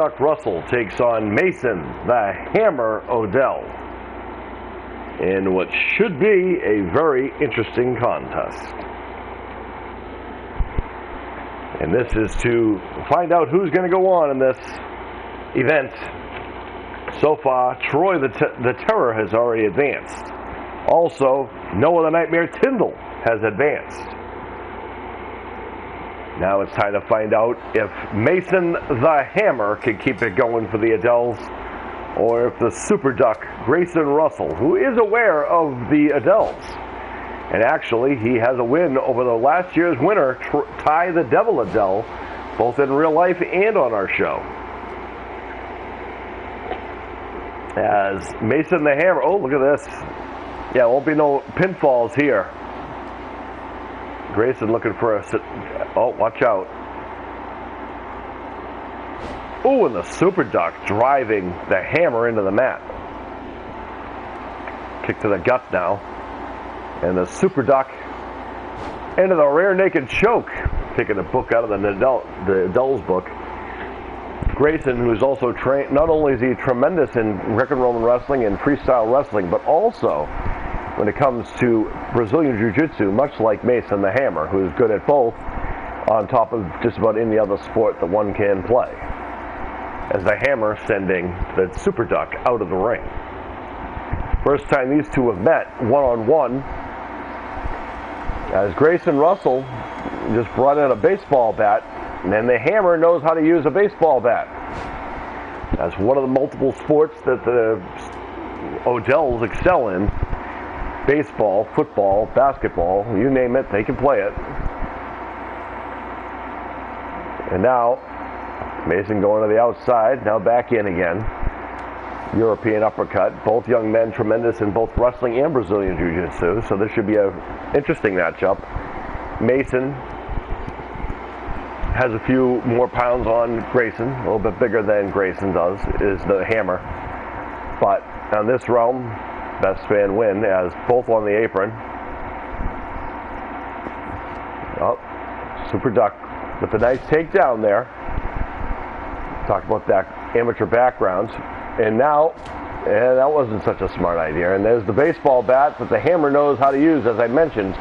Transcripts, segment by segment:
Chuck Russell takes on Mason the Hammer Odell in what should be a very interesting contest. And this is to find out who's going to go on in this event. So far, Troy the Terror has already advanced. Also, Noah the Nightmare Tyndall has advanced. Now it's time to find out if Mason the Hammer can keep it going for the Adells, or if the Super Duck, Grayson Russell, who is aware of the Adells, and actually he has a win over the last year's winner, Ty the Devil Adell, both in real life and on our show. As Mason the Hammer, oh look at this. Yeah, won't be no pinfalls here. Grayson looking for a sit. Oh, watch out. Oh, and the Super Duck driving the Hammer into the mat. Kick to the gut now. And the Super Duck into the rear naked choke. Taking a book out of the Adell's book. Grayson, who's also trained, not only is he tremendous in Greco-Roman wrestling and freestyle wrestling, but also when it comes to Brazilian Jiu-Jitsu, much like Mason the Hammer, who is good at both, on top of just about any other sport that one can play. As the Hammer sending the Super Duck out of the ring. First time these two have met one-on-one, as Grayson Russell just brought in a baseball bat, and then the Hammer knows how to use a baseball bat. That's one of the multiple sports that the Odells excel in. Baseball, football, basketball, you name it, they can play it. And now, Mason going to the outside, now back in again. European uppercut. Both young men tremendous in both wrestling and Brazilian Jiu-Jitsu, so this should be an interesting matchup. Mason has a few more pounds on Grayson, a little bit bigger than Grayson does, is the Hammer. But on this realm, best man win, as both on the apron. Oh, Super Duck with a nice takedown there. Talk about that amateur background. And now, that wasn't such a smart idea. And there's the baseball bat that the Hammer knows how to use, as I mentioned.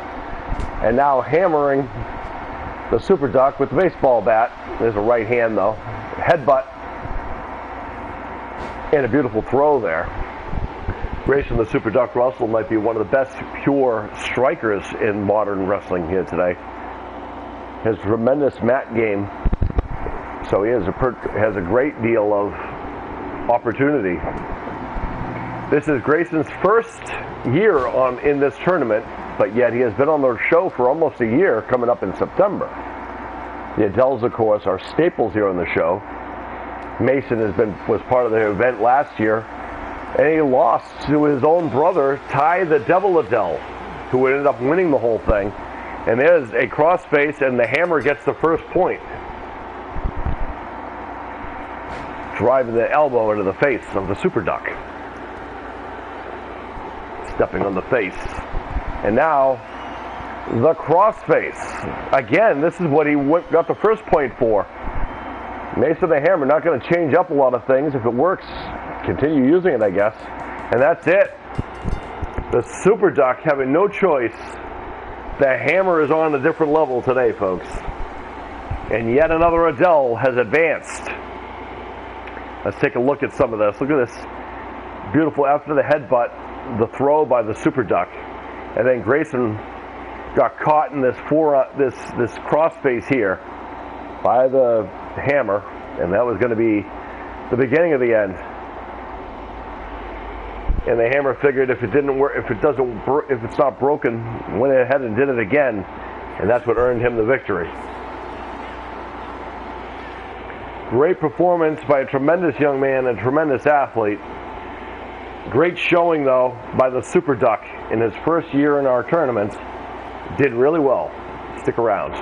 And now hammering the Super Duck with the baseball bat. There's a right hand though. Headbutt. And a beautiful throw there. Grayson the Super Duck Russell might be one of the best pure strikers in modern wrestling here today. His tremendous mat game, so he has a great deal of opportunity. This is Grayson's first year in this tournament, but yet he has been on the show for almost a year, coming up in September. The Adells, of course, are staples here on the show. Mason was part of the event last year. And he lost to his own brother, Ty the Devil Adell, who ended up winning the whole thing. And there's a crossface, and the Hammer gets the first point. Driving the elbow into the face of the Super Duck. Stepping on the face. And now, the crossface. Again, this is what he got the first point for. Mason the Hammer not going to change up a lot of things. If it works, continue using it, I guess. And that's it. The Super Duck having no choice. The Hammer is on a different level today, folks. And yet another Adell has advanced. Let's take a look at some of this. Look at this. Beautiful after the headbutt, the throw by the Super Duck. And then Grayson got caught in this crossface here by the Hammer. And that was going to be the beginning of the end. And the Hammer figured if it didn't work, if it's not broken, went ahead and did it again, and that's what earned him the victory. Great performance by a tremendous young man and tremendous athlete. Great showing though by the Super Duck in his first year in our tournament. Did really well. Stick around.